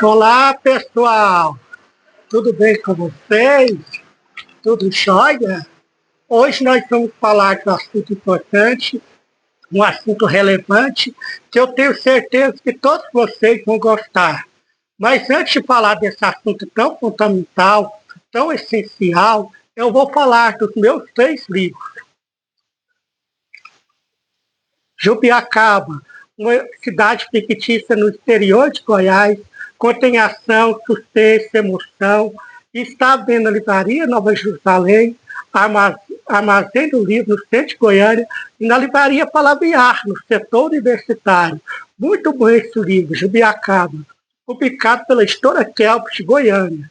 Olá, pessoal! Tudo bem com vocês? Tudo jóia? Hoje nós vamos falar de um assunto importante, um assunto relevante, que eu tenho certeza que todos vocês vão gostar. Mas antes de falar desse assunto tão fundamental, tão essencial, eu vou falar dos meus 3 livros. Jubiacaba, uma cidade fictícia no exterior de Goiás, contém ação, suspense, emoção, está vendo na livraria Nova Jerusalém, Armazém do Livro no centro de Goiânia e na livraria Palavriar, no setor universitário. Muito bom esse livro, Jubiacaba, publicado pela editora Kelps de Goiânia.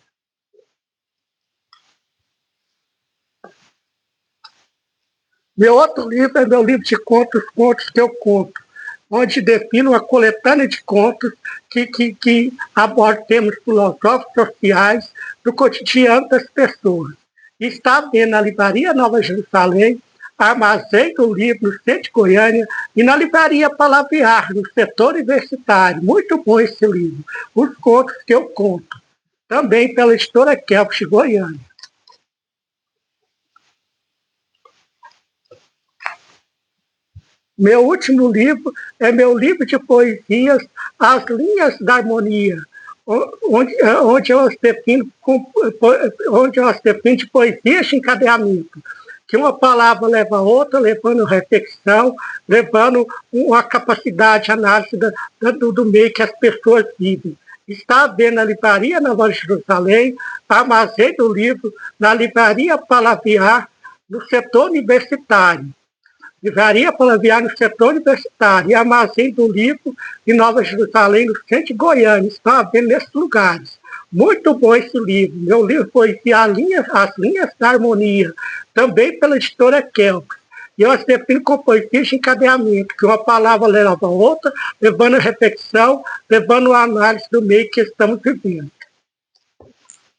Meu outro livro é meu livro de contos, Contos que eu conto, onde defino uma coletânea de contos que aborda temas filosóficos sociais do cotidiano das pessoas. Está vendo na livraria Nova Jerusalém, Armazém do Livro no centro de Goiânia e na livraria Palavriar, no setor universitário. Muito bom esse livro, Os Contos que eu conto, também pela editora Kelps de Goiânia. Meu último livro é meu livro de poesias, As Linhas da Harmonia, onde eu as defino de poesias de encadeamento, que uma palavra leva a outra, levando reflexão, levando uma capacidade de análise do meio que as pessoas vivem. Está vendo na livraria Nova Jerusalém, Armazém do Livro, na livraria Palavriar, no setor universitário. Livraria Palavriar no setor universitário e Armazém do Livro em Nova Jerusalém, no centro de Goiânia. Está vendo nesses lugares. Muito bom esse livro. Meu livro poesia As Linhas da Harmonia, também pela editora Kelps. E eu as defino com poesia de encadeamento, que uma palavra leva a outra, levando a reflexão, levando a análise do meio que estamos vivendo.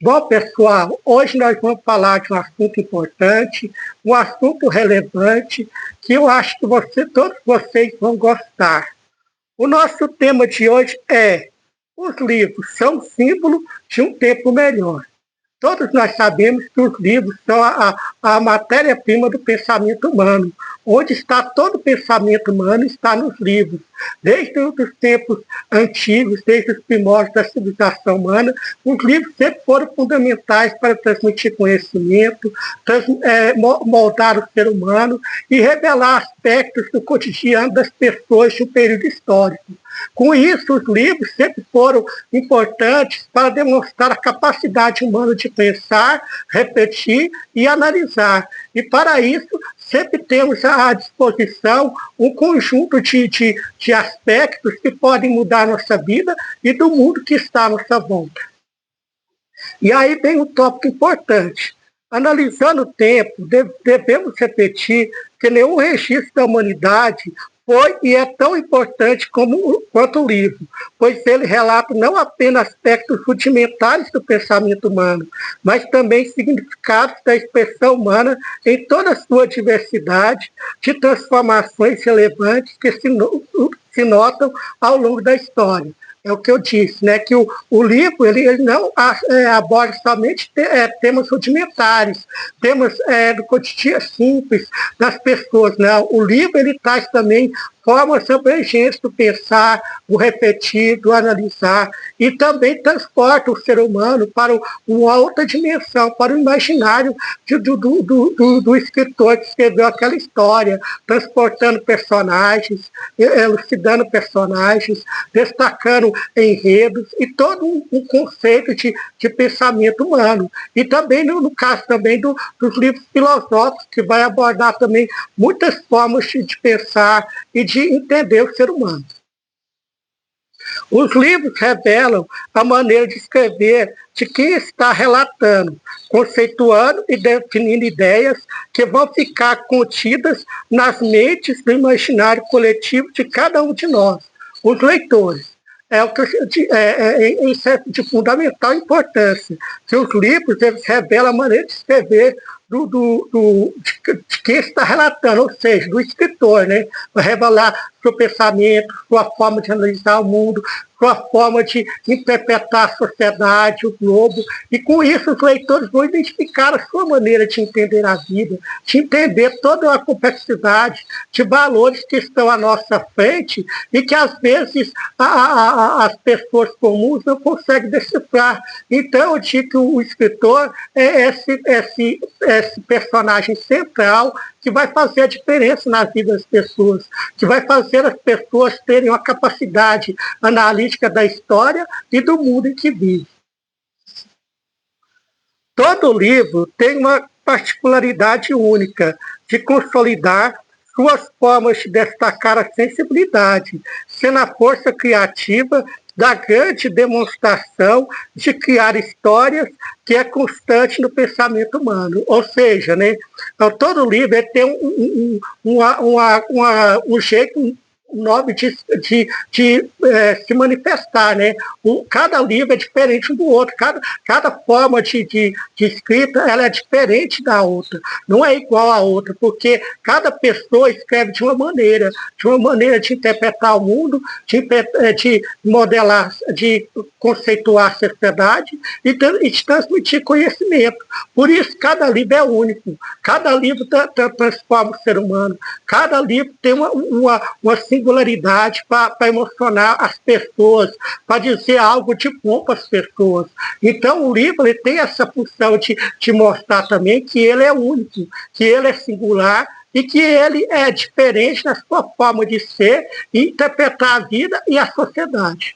Bom, pessoal, hoje nós vamos falar de um assunto importante, um assunto relevante, que eu acho que todos vocês vão gostar. O nosso tema de hoje é: os livros são símbolo de um tempo melhor. Todos nós sabemos que os livros são a matéria-prima do pensamento humano. Onde está todo o pensamento humano está nos livros. Desde os tempos antigos, desde os primórdios da civilização humana, os livros sempre foram fundamentais para transmitir conhecimento, moldar o ser humano e revelar aspectos do cotidiano das pessoas de um período histórico. Com isso, os livros sempre foram importantes para demonstrar a capacidade humana de pensar, refletir e analisar. E, para isso, sempre temos à disposição um conjunto de aspectos que podem mudar a nossa vida e do mundo que está à nossa volta. E aí vem um tópico importante. Analisando o tempo, devemos repetir que nenhum registro da humanidade foi e é tão importante quanto o livro, pois ele relata não apenas aspectos rudimentares do pensamento humano, mas também significados da expressão humana em toda a sua diversidade, de transformações relevantes que se notam ao longo da história. É o que eu disse, né? Que o livro ele não aborda somente temas rudimentares, temas do cotidiano simples das pessoas. Não. O livro ele traz também formas abrangentes do pensar, do refletir, do analisar, e também transporta o ser humano para uma outra dimensão, para o imaginário do escritor que escreveu aquela história, transportando personagens, elucidando personagens, destacando enredos e todo um conceito de pensamento humano. E também, no caso também dos livros filosóficos, que vai abordar também muitas formas de pensar e de entender o ser humano. Os livros revelam a maneira de escrever de quem está relatando, conceituando e definindo ideias que vão ficar contidas nas mentes do imaginário coletivo de cada um de nós, os leitores. Isso é de fundamental importância, que os livros eles revelam a maneira de escrever de quem está relatando, ou seja, do escritor, né? Vai revelar seu pensamento, sua forma de analisar o mundo, sua forma de interpretar a sociedade, o globo, e com isso os leitores vão identificar a sua maneira de entender a vida, de entender toda a complexidade de valores que estão à nossa frente e que às vezes as pessoas comuns não conseguem decifrar. Então eu digo que o escritor é esse personagem central que vai fazer a diferença na vida das pessoas, que vai fazer as pessoas terem uma capacidade analítica da história e do mundo em que vive. Todo livro tem uma particularidade única de consolidar suas formas de destacar a sensibilidade, sendo a força criativa da grande demonstração de criar histórias que é constante no pensamento humano. Ou seja, né, todo livro tem um jeito nome de se manifestar, né? Cada livro é diferente um do outro, cada forma de escrita ela é diferente da outra, não é igual à outra, porque cada pessoa escreve de uma maneira de interpretar o mundo, de modelar, de conceituar a sociedade e de transmitir conhecimento. Por isso, cada livro é único, cada livro transforma o ser humano, cada livro tem uma singularidade para emocionar as pessoas, para dizer algo de bom para as pessoas. Então, o livro ele tem essa função de mostrar também que ele é único, que ele é singular e que ele é diferente na sua forma de ser e interpretar a vida e a sociedade.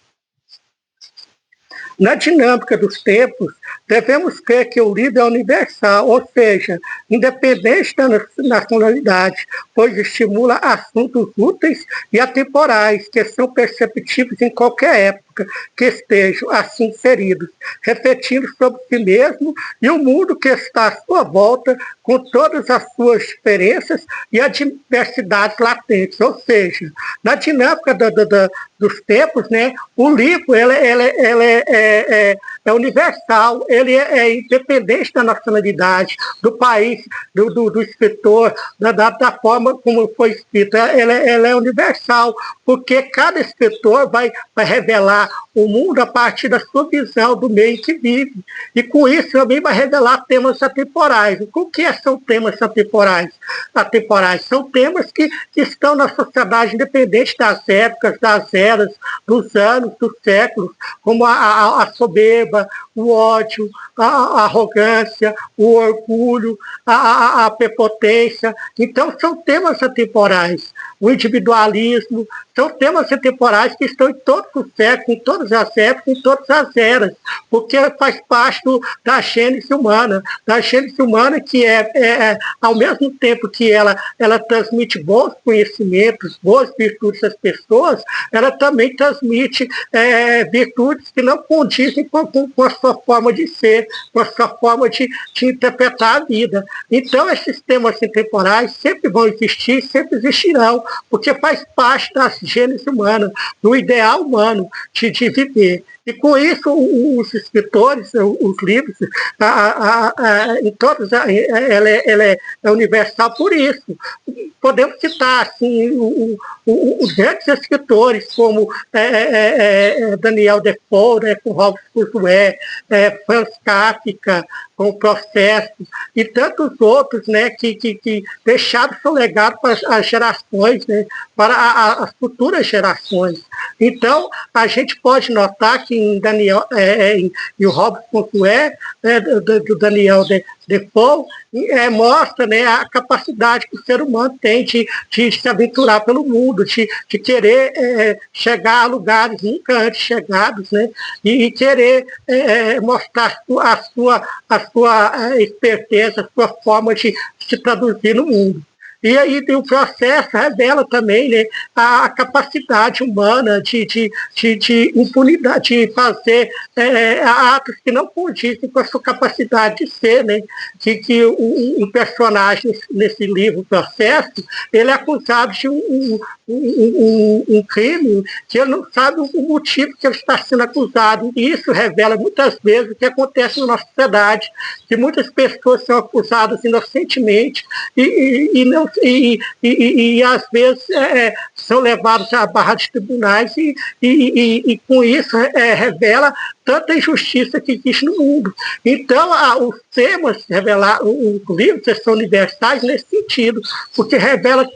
Na dinâmica dos tempos, devemos crer que o livro é universal, ou seja, independente da nacionalidade, pois estimula assuntos úteis e atemporais, que são perceptíveis em qualquer época que estejam assim inseridos, refletindo sobre si mesmo e o mundo que está à sua volta, com todas as suas diferenças e adversidades latentes. Ou seja, na dinâmica dos tempos, né, o livro é universal, ele é independente da nacionalidade, do país, do escritor, da forma como foi escrito. Ela é universal, porque cada escritor vai revelar o mundo a partir da sua visão do meio em que vive. E com isso também vai revelar temas atemporais. O que são temas atemporais? Atemporais são temas que estão na sociedade independente das épocas, das eras, dos anos, dos séculos, como a soberba, o ódio, a arrogância, o orgulho, a prepotência. Então, são temas atemporais. O individualismo, são temas atemporais que estão em todos os séculos, em todas as épocas, em todas as eras, porque faz parte da gênese humana que ao mesmo tempo que ela transmite bons conhecimentos, boas virtudes às pessoas, ela também transmite virtudes que não condizem com a sua forma de ser, com a sua forma de interpretar a vida. Então, esses temas atemporais sempre vão existir, sempre existirão, porque faz parte da gênese humana, do ideal humano de viver. E com isso, os escritores, os livros, em todos, ela é universal por isso. Podemos citar assim, os grandes escritores, como Daniel Defoe, né, com Robert Froissart, Franz Kafka, com o Processo, e tantos outros, né, que deixaram seu legado para as gerações, né, para as futuras gerações. Então, a gente pode notar que em o Robert Froissart, do Daniel Defoe, mostra, né, a capacidade que o ser humano tem de se aventurar pelo mundo, de querer chegar a lugares nunca antes chegados, né, e querer mostrar a sua esperteza, a sua forma de se traduzir no mundo. E aí o processo revela também, né, a capacidade humana de impunidade, de fazer atos que não condizem com a sua capacidade de ser, né? Que o personagem nesse livro, Processo, ele é acusado de um crime que ele não sabe o motivo que ele está sendo acusado. E isso revela muitas vezes o que acontece na nossa sociedade, que muitas pessoas são acusadas inocentemente e às vezes são levados à barra de tribunais e com isso revela tanta injustiça que existe no mundo. Então, os temas revelados, os livros são universais nesse sentido, porque revela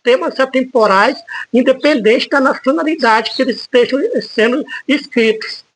temas atemporais, independente da nacionalidade que eles estejam sendo escritos.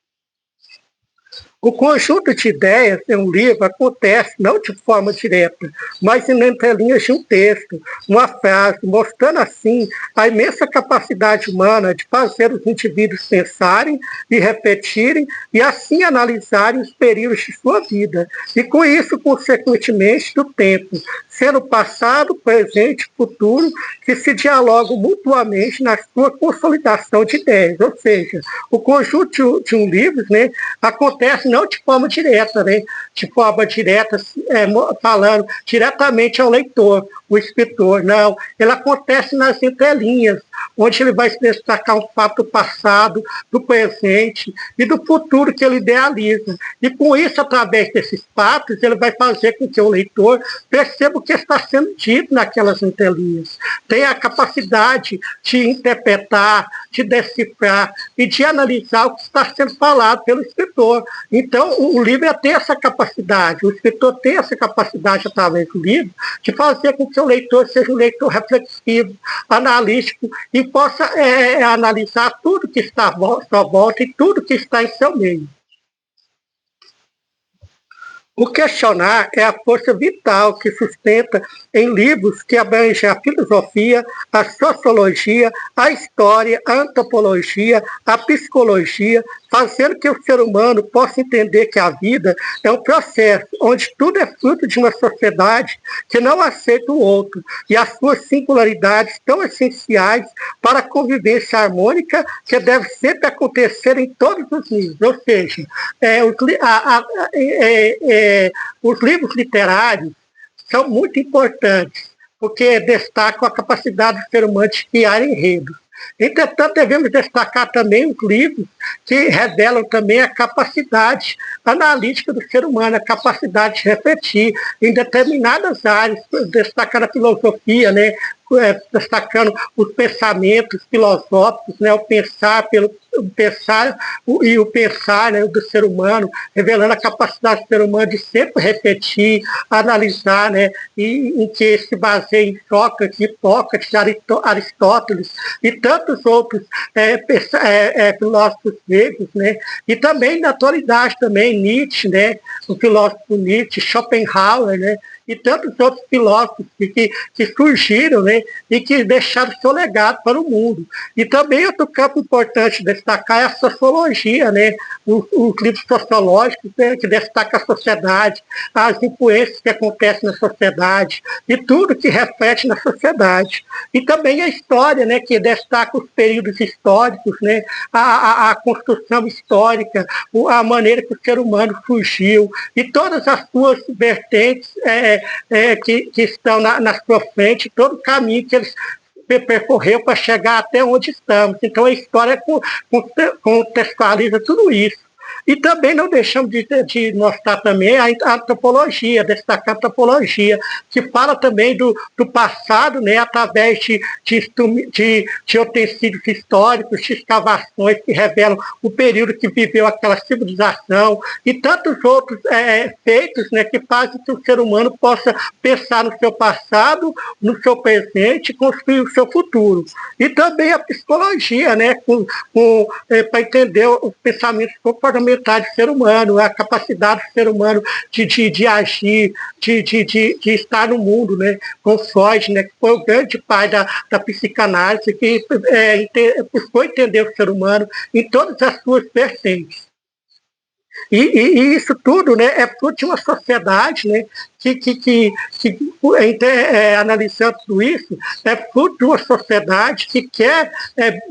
O conjunto de ideias em um livro acontece não de forma direta, mas em entrelinhas de um texto, uma frase, mostrando assim a imensa capacidade humana de fazer os indivíduos pensarem e refletirem e assim analisarem os períodos de sua vida. E com isso, consequentemente, do tempo, sendo passado, presente e futuro, que se dialogam mutuamente na sua consolidação de ideias. Ou seja, o conjunto de um livro, né, acontece não de forma direta, né? De forma direta, falando diretamente ao leitor, o escritor, não. Ele acontece nas entrelinhas, onde ele vai se destacar um fato do passado, do presente e do futuro que ele idealiza. E com isso, através desses fatos, ele vai fazer com que o leitor perceba o que está sendo dito naquelas entrelinhas. Tem a capacidade de interpretar, de decifrar e de analisar o que está sendo falado pelo escritor. Então, o livro tem essa capacidade, o escritor tem essa capacidade, através do livro, de fazer com que o leitor seja um leitor reflexivo, analítico e possa analisar tudo que está à sua volta e tudo que está em seu meio. O questionar é a força vital que sustenta em livros que abrangem a filosofia, a sociologia, a história, a antropologia, a psicologia, fazendo que o ser humano possa entender que a vida é um processo onde tudo é fruto de uma sociedade que não aceita o outro e as suas singularidades tão essenciais para a convivência harmônica que deve sempre acontecer em todos os níveis. Ou seja, os livros literários são muito importantes, porque destacam a capacidade do ser humano de criar enredos. Entretanto, devemos destacar também os livros que revelam também a capacidade analítica do ser humano, a capacidade de refletir em determinadas áreas, destacando a filosofia, né? Destacando os pensamentos filosóficos, né? O pensar e o pensar, né, do ser humano, revelando a capacidade do ser humano de sempre refletir, analisar, né, em que se baseia em Sócrates, Hipócrates, Aristóteles e tantos outros filósofos gregos, né, e também na atualidade também Nietzsche, né, o filósofo Nietzsche, Schopenhauer, né, e tantos outros filósofos que surgiram, né, e que deixaram seu legado para o mundo. E também outro campo importante de destacar é a sociologia, né, os livros sociológicos, né, que destacam a sociedade, as influências que acontecem na sociedade e tudo que reflete na sociedade. E também a história, né, que destaca os períodos históricos, né, a construção histórica, a maneira que o ser humano surgiu e todas as suas vertentes que estão na sua frente, todo o caminho que eles percorreu para chegar até onde estamos. Então a história contextualiza tudo isso. E também não deixamos de mostrar também a antropologia, destacar a antropologia, que fala também do passado, né, através de utensílios históricos, de escavações que revelam o período que viveu aquela civilização e tantos outros feitos, né, que fazem que o ser humano possa pensar no seu passado, no seu presente e construir o seu futuro. E também a psicologia, né, para entender os pensamentos comportamentais do ser humano, a capacidade do ser humano de agir, de estar no mundo, né? Com Freud, né, que foi o grande pai da psicanálise, que buscou entender o ser humano em todas as suas vertentes. E isso tudo, né, é fruto de uma sociedade, né, analisando tudo isso, é fruto de uma sociedade que quer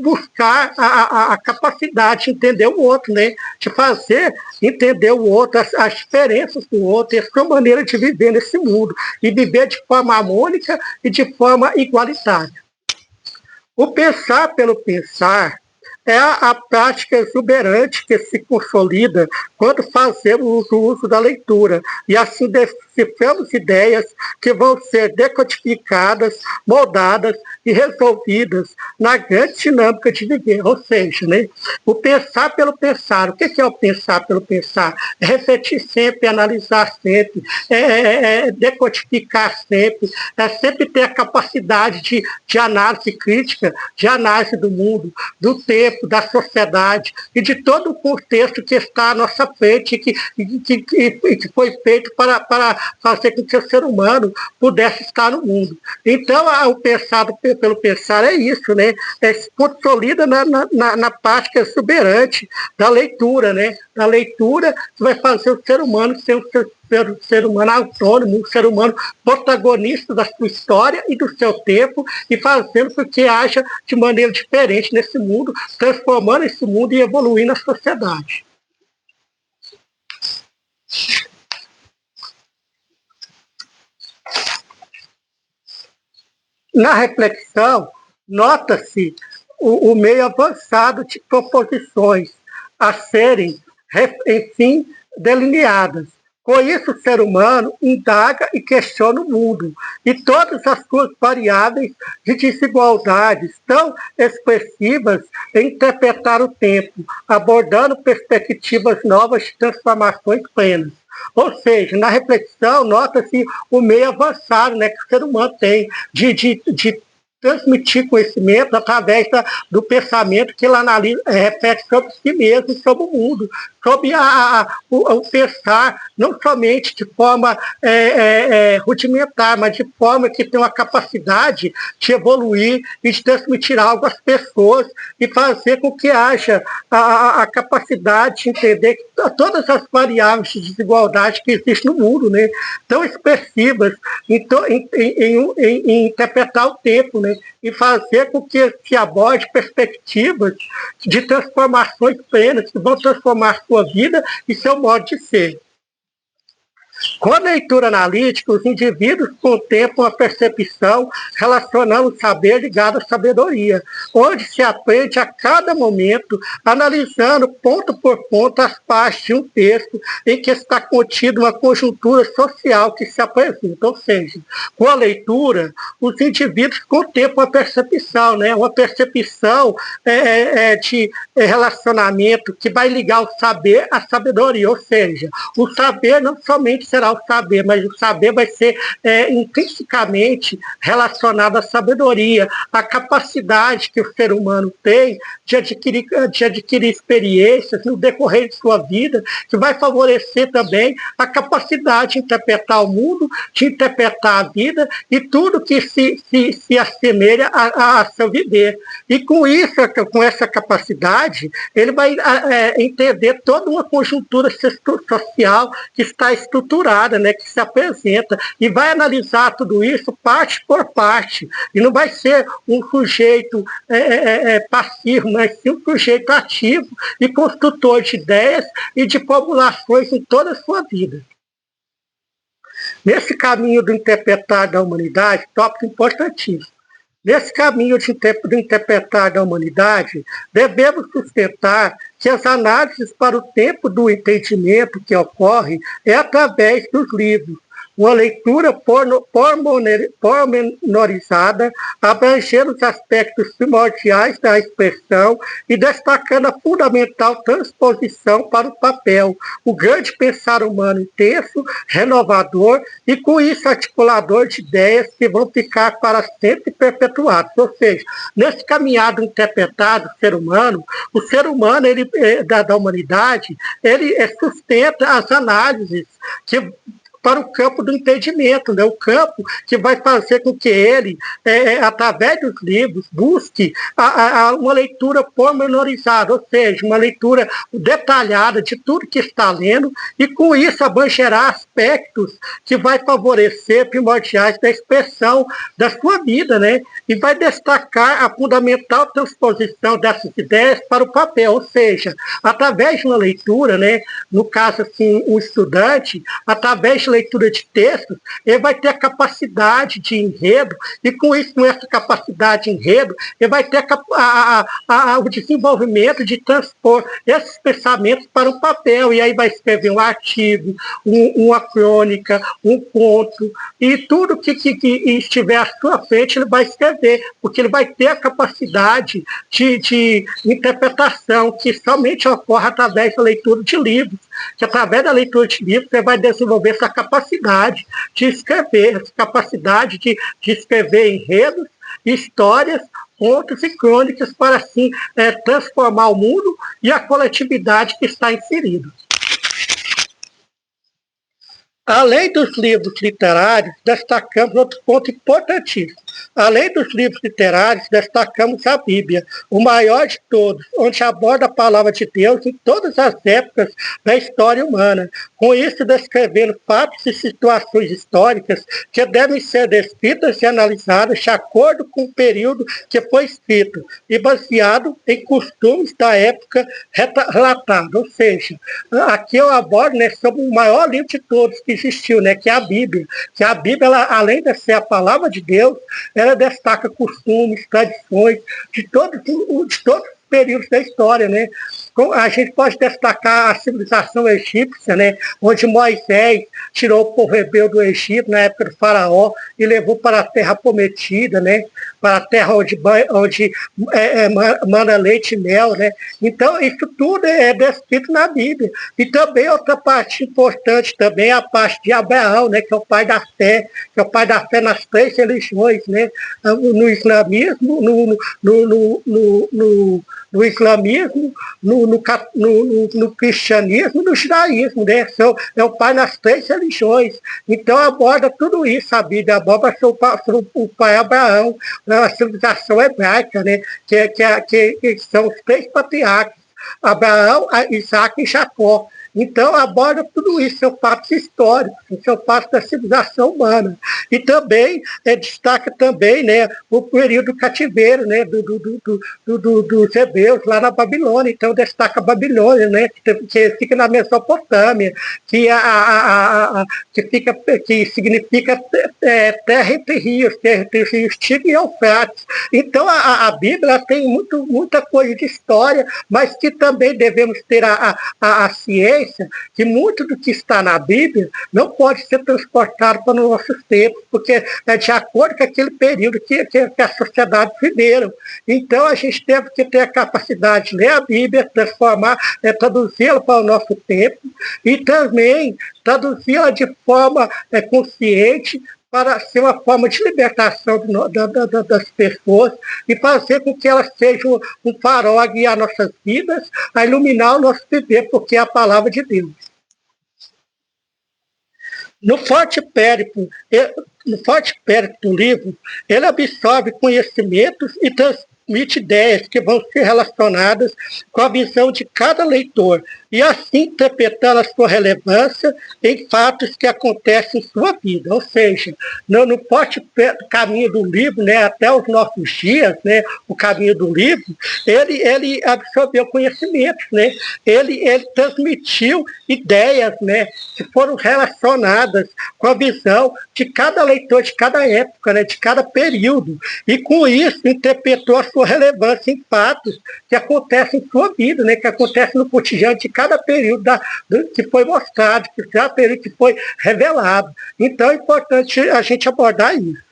buscar a capacidade de entender o outro, né, de fazer entender o outro, as diferenças do outro, e a sua maneira de viver nesse mundo, e viver de forma harmônica e de forma igualitária. O pensar pelo pensar é a prática exuberante que se consolida quando fazemos o uso da leitura, e assim deciframos ideias que vão ser decodificadas, moldadas e resolvidas na grande dinâmica de viver. Ou seja, né, o pensar pelo pensar. O que é o pensar pelo pensar? É refletir sempre, analisar sempre, decodificar sempre, é sempre ter a capacidade de análise crítica, de análise do mundo, do tempo, da sociedade e de todo o contexto que está à nossa frente e que foi feito para fazer com que o ser humano pudesse estar no mundo. Então, o pensar pelo pensar é isso, né? Se consolida na prática exuberante da leitura, né? Da leitura que vai fazer o ser humano ser um ser humano autônomo, um ser humano protagonista da sua história e do seu tempo, e fazendo com que haja de maneira diferente nesse mundo, transformando esse mundo e evoluindo a sociedade. Na reflexão, nota-se o meio avançado de proposições a serem, enfim, delineadas. Com isso, o ser humano indaga e questiona o mundo e todas as suas variáveis de desigualdades tão expressivas em interpretar o tempo, abordando perspectivas novas de transformações plenas. Ou seja, na reflexão, nota-se o meio avançado, né, que o ser humano tem de transmitir conhecimento através do pensamento que ele analisa, reflete sobre si mesmo, sobre o mundo, sobre o pensar, não somente de forma rudimentar, mas de forma que tem uma capacidade de evoluir e de transmitir algo às pessoas e fazer com que haja a capacidade de entender que todas as variáveis de desigualdade que existem no mundo, né, tão expressivas em interpretar o tempo, né, e fazer com que se aborde perspectivas de transformações plenas que vão transformar sua vida e seu modo de ser. Com a leitura analítica, os indivíduos contemplam a percepção relacionando o saber ligado à sabedoria, onde se aprende a cada momento, analisando ponto por ponto as partes de um texto em que está contida uma conjuntura social que se apresenta. Ou seja, com a leitura, os indivíduos contemplam a percepção, né? Uma percepção de relacionamento que vai ligar o saber à sabedoria. Ou seja, o saber não somente será o saber, mas o saber vai ser intrinsecamente relacionado à sabedoria, à capacidade que o ser humano tem de adquirir experiências no decorrer de sua vida, que vai favorecer também a capacidade de interpretar o mundo, de interpretar a vida e tudo que se assemelha a seu viver. E com isso, com essa capacidade, ele vai entender toda uma conjuntura social que está estruturada, né, que se apresenta, e vai analisar tudo isso parte por parte, e não vai ser um sujeito passivo, mas sim um sujeito ativo e construtor de ideias e de formulações em toda a sua vida. Nesse caminho do interpretar da humanidade, tópico importantíssimo. Nesse caminho do interpretar da humanidade, devemos sustentar que as análises para o tempo do entendimento que ocorre é através dos livros, uma leitura pormenorizada, abrangendo os aspectos primordiais da expressão e destacando a fundamental transposição para o papel, o grande pensar humano intenso, renovador e, com isso, articulador de ideias que vão ficar para sempre perpetuadas. Ou seja, nesse caminhado interpretado do ser humano, o ser humano da humanidade, ele sustenta as análises que para o campo do entendimento, né? O campo que vai fazer com que ele, através dos livros, busque uma leitura pormenorizada, ou seja, uma leitura detalhada de tudo que está lendo, e com isso abrangerá aspectos que vai favorecer primordiais da expressão da sua vida, né? E vai destacar a fundamental transposição dessas ideias para o papel, ou seja, através de uma leitura, né? No caso, assim, o estudante, através de leitura de textos, ele vai ter a capacidade de enredo, e com isso, com essa capacidade de enredo, ele vai ter o desenvolvimento de transpor esses pensamentos para um papel, e aí vai escrever um artigo, uma crônica, um conto, e tudo que estiver à sua frente ele vai escrever, porque ele vai ter a capacidade de interpretação que somente ocorre através da leitura de livros, que através da leitura de livros você vai desenvolver essa capacidade de escrever, essa capacidade de escrever enredos, histórias, contos e crônicas para, assim, transformar o mundo e a coletividade que está inserida. Além dos livros literários, destacamos outro ponto importantíssimo. Além dos livros literários, destacamos a Bíblia, o maior de todos, onde aborda a palavra de Deus em todas as épocas da história humana. Com isso, descrevendo fatos e situações históricas que devem ser descritas e analisadas de acordo com o período que foi escrito e baseado em costumes da época relatada. Ou seja, aqui eu abordo, né, sobre o maior livro de todos que existiu, né, que é a Bíblia. Que a Bíblia, ela, além de ser a palavra de Deus, ela destaca costumes, tradições de todos os períodos da história, né? A gente pode destacar a civilização egípcia, né? Onde Moisés tirou o povo hebreu do Egito na época do faraó e levou para a terra prometida, né? Para a terra onde manda leite e mel, né? Então, isso tudo é descrito na Bíblia. E também outra parte importante também é a parte de Abraão, né? Que é o pai da fé, que é o pai da fé nas 3 religiões, né? No islamismo, no islamismo, no cristianismo, no judaísmo, né? É o pai nas 3 religiões. Então aborda tudo isso, a Bíblia aborda sobre o pai Abraão, a civilização hebraica, né? Que são os 3 patriarcas, Abraão, Isaac e Jacó. Então, aborda tudo isso, são fatos históricos, são fatos da civilização humana. E também destaca também, né, o período do cativeiro, né, dos hebreus lá na Babilônia. Então, destaca a Babilônia, né, que fica na Mesopotâmia, que significa terra entre rios Tigre e Eufrates. Então, a Bíblia tem muita coisa de história, mas que também devemos ter a ciência que muito do que está na Bíblia não pode ser transportado para os nossos tempos, porque é de acordo com aquele período que a sociedade viveram. Então, a gente deve ter a capacidade de ler a Bíblia, transformar, traduzi-la para o nosso tempo e também traduzi-la de forma consciente, para ser uma forma de libertação das pessoas e fazer com que elas sejam um farol a guiar nossas vidas, a iluminar o nosso viver, porque é a palavra de Deus. No forte périplo do livro, ele absorve conhecimentos e transmite ideias que vão ser relacionadas com a visão de cada leitor e assim interpretando a sua relevância em fatos que acontecem em sua vida. Ou seja, no forte caminho do livro, né, até os nossos dias, né, o caminho do livro, ele absorveu conhecimentos, né, ele transmitiu ideias, né, que foram relacionadas com a visão de cada leitor, de cada época, né, de cada período, e com isso interpretou a sua relevância em fatos que acontecem em sua vida, né, que acontecem no cotidiano de cada período que foi mostrado, de cada período que foi revelado. Então é importante a gente abordar isso.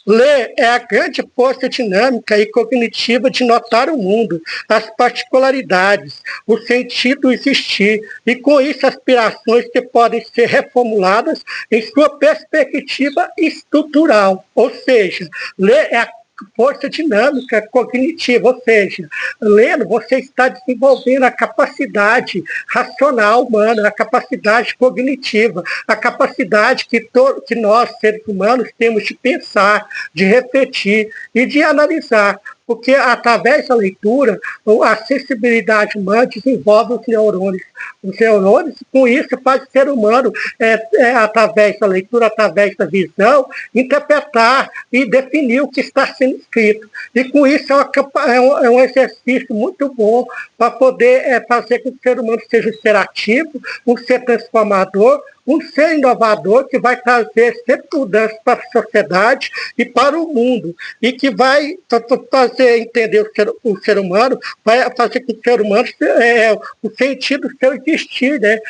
Ler é a grande força dinâmica e cognitiva de notar o mundo, as particularidades, o sentido existir, e com isso aspirações que podem ser reformuladas em sua perspectiva estrutural. Ou seja, ler é a força dinâmica cognitiva, ou seja, lendo, você está desenvolvendo a capacidade racional humana, a capacidade cognitiva, a capacidade que nós, seres humanos, temos de pensar, de refletir e de analisar. Porque, através da leitura, a sensibilidade humana desenvolve os neurônios. Os neurônios, com isso, faz o ser humano, através da leitura, através da visão, interpretar e definir o que está sendo escrito. E, com isso, é um exercício muito bom para poder fazer com que o ser humano seja um ser ativo, um ser transformador, um ser inovador que vai trazer sempre mudanças para a sociedade e para o mundo, e que vai fazer entender o ser humano, vai fazer com que o ser humano, o sentido do seu existir, né?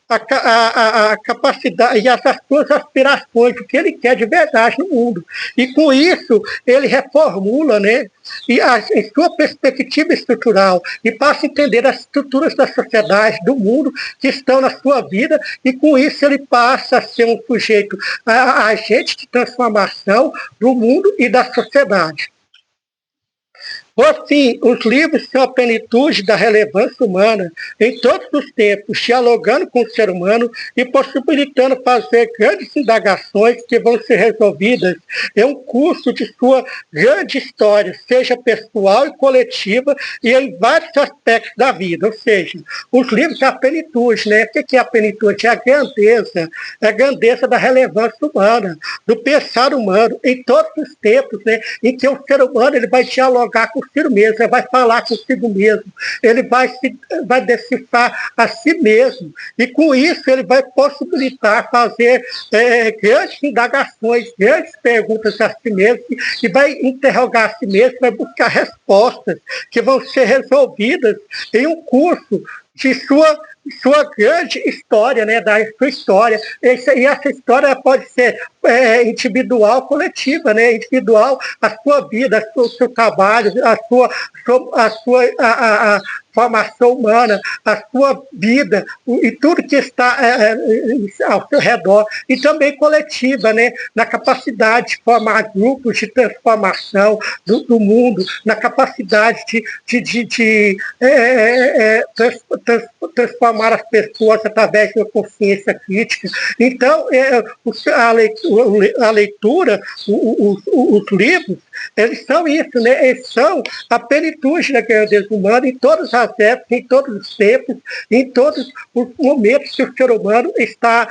A capacidade e as suas aspirações, o que ele quer de verdade no mundo. E com isso, ele reformula, né, em sua perspectiva estrutural, e passa a entender as estruturas da sociedade, do mundo, que estão na sua vida, e com isso ele passa a ser um sujeito, agente de transformação do mundo e da sociedade. Por fim, os livros são a plenitude da relevância humana em todos os tempos, dialogando com o ser humano e possibilitando fazer grandes indagações que vão ser resolvidas em um curso de sua grande história, seja pessoal e coletiva, e em vários aspectos da vida. Ou seja, os livros são a plenitude, né? O que é a plenitude? É a grandeza da relevância humana, do pensar humano, em todos os tempos, né? Em que o ser humano ele vai dialogar com consigo mesmo, ele vai falar consigo mesmo, ele vai decifrar a si mesmo, e com isso ele vai possibilitar fazer grandes indagações, grandes perguntas a si mesmo, e vai interrogar a si mesmo, vai buscar respostas que vão ser resolvidas em um curso de sua grande história, né, da sua história. E essa história pode ser individual, coletiva, né, individual, a sua vida, o seu trabalho, a sua formação humana, a sua vida, e tudo que está ao seu redor, e também coletiva, né, na capacidade de formar grupos de transformação do mundo, na capacidade de transformar as pessoas através de uma consciência crítica. Então, a leitura, os livros, eles são isso, né? Eles são a plenitude da grandeza humana em todas as épocas, em todos os tempos, em todos os momentos que o ser humano está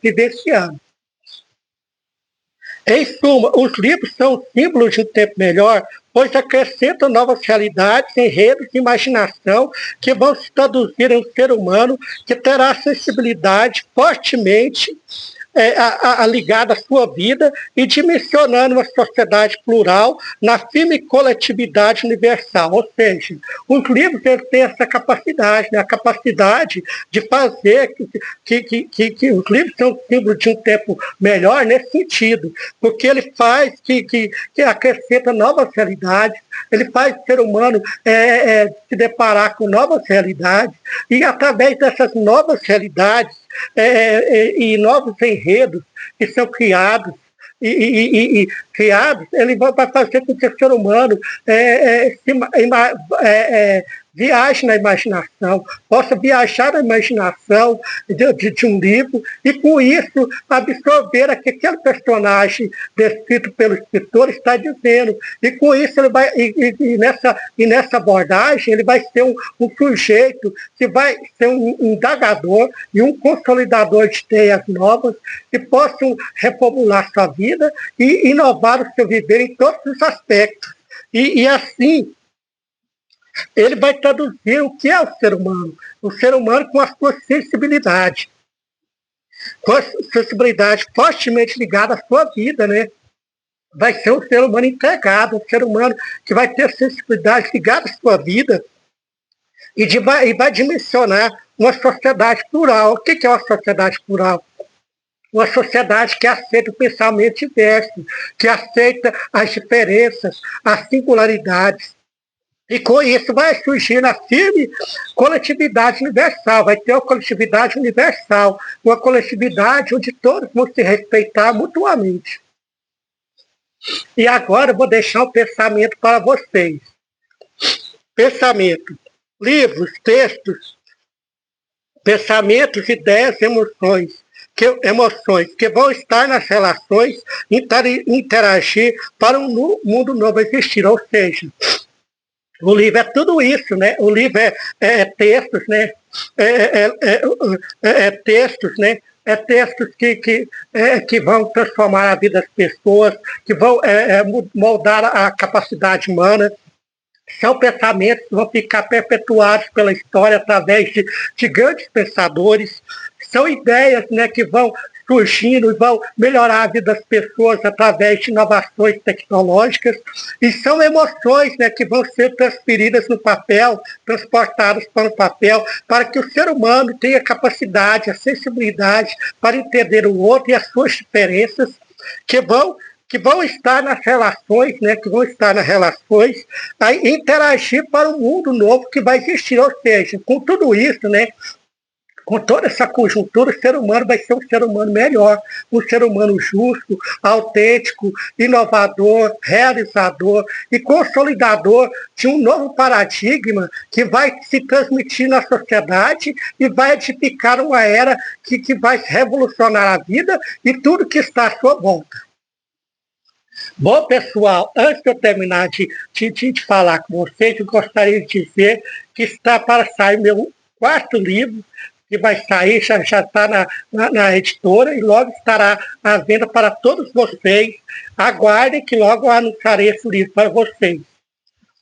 vivenciando. Em suma, os livros são símbolos de um tempo melhor, pois acrescentam novas realidades, enredos e imaginação que vão se traduzir em um ser humano que terá sensibilidade fortemente ligada à sua vida e dimensionando uma sociedade plural na firme coletividade universal. Ou seja, os livros têm essa capacidade, né? A capacidade de fazer que os livros são símbolo de um tempo melhor nesse sentido, porque ele faz que acrescenta novas realidades, ele faz o ser humano se deparar com novas realidades, e através dessas novas realidades e novos enredos que são criados, ele vai fazer com que o ser humano viaje na imaginação, possa viajar na imaginação de um livro, e com isso absorver o que aquele personagem descrito pelo escritor está dizendo. E com isso ele vai, nessa abordagem, ele vai ser um sujeito que vai ser um indagador e um consolidador de ideias novas que possam reformular sua vida e inovar o seu viver em todos os aspectos. E assim, ele vai traduzir o que é o ser humano com a sua sensibilidade, com a sensibilidade fortemente ligada à sua vida, né? Vai ser um ser humano integrado, um ser humano que vai ter sensibilidade ligada à sua vida e vai dimensionar uma sociedade plural. O que é uma sociedade plural? Uma sociedade que aceita o pensamento diverso, que aceita as diferenças, as singularidades. E com isso vai surgir a firme coletividade universal, vai ter uma coletividade universal, uma coletividade onde todos vão se respeitar mutuamente. E agora eu vou deixar um pensamento para vocês. Pensamento. Livros, textos, pensamentos, ideias, emoções que vão estar nas relações, interagir para um mundo novo existir. Ou seja, o livro é tudo isso, né? O livro é textos, né? Textos, né? Textos que vão transformar a vida das pessoas, que vão moldar a capacidade humana. São pensamentos que vão ficar perpetuados pela história através de grandes pensadores. São ideias, né, que vão surgindo e vão melhorar a vida das pessoas através de inovações tecnológicas. E são emoções, né, que vão ser transferidas no papel, transportadas para o papel, para que o ser humano tenha a capacidade, a sensibilidade para entender o outro e as suas diferenças, que vão estar nas relações, né, que vão estar nas relações, a interagir para um mundo novo que vai existir. Ou seja, com tudo isso, né, com toda essa conjuntura, o ser humano vai ser um ser humano melhor, um ser humano justo, autêntico, inovador, realizador e consolidador de um novo paradigma que vai se transmitir na sociedade e vai edificar uma era que vai revolucionar a vida e tudo que está à sua volta. Bom, pessoal, antes de eu terminar de falar com vocês, eu gostaria de dizer que está para sair meu quarto livro, que vai sair, já está na editora e logo estará à venda para todos vocês. Aguardem que logo eu anunciarei esse livro para vocês.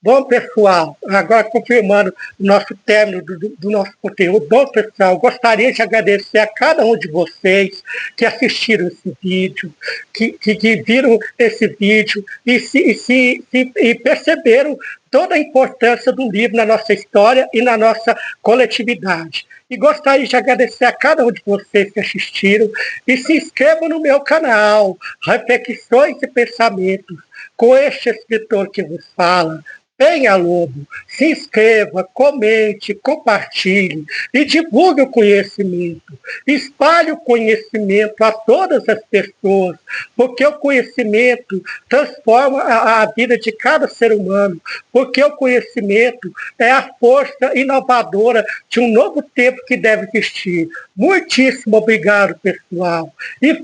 Bom, pessoal, agora confirmando o nosso término do nosso conteúdo. Bom, pessoal, gostaria de agradecer a cada um de vocês que assistiram esse vídeo, que viram esse vídeo e perceberam toda a importância do livro na nossa história e na nossa coletividade. E gostaria de agradecer a cada um de vocês que assistiram e se inscrevam no meu canal, Reflexões e Pensamentos, com este escritor que vos fala, Penha Lobo. Se inscreva, comente, compartilhe e divulgue o conhecimento. Espalhe o conhecimento a todas as pessoas, porque o conhecimento transforma a vida de cada ser humano, porque o conhecimento é a força inovadora de um novo tempo que deve existir. Muitíssimo obrigado, pessoal. E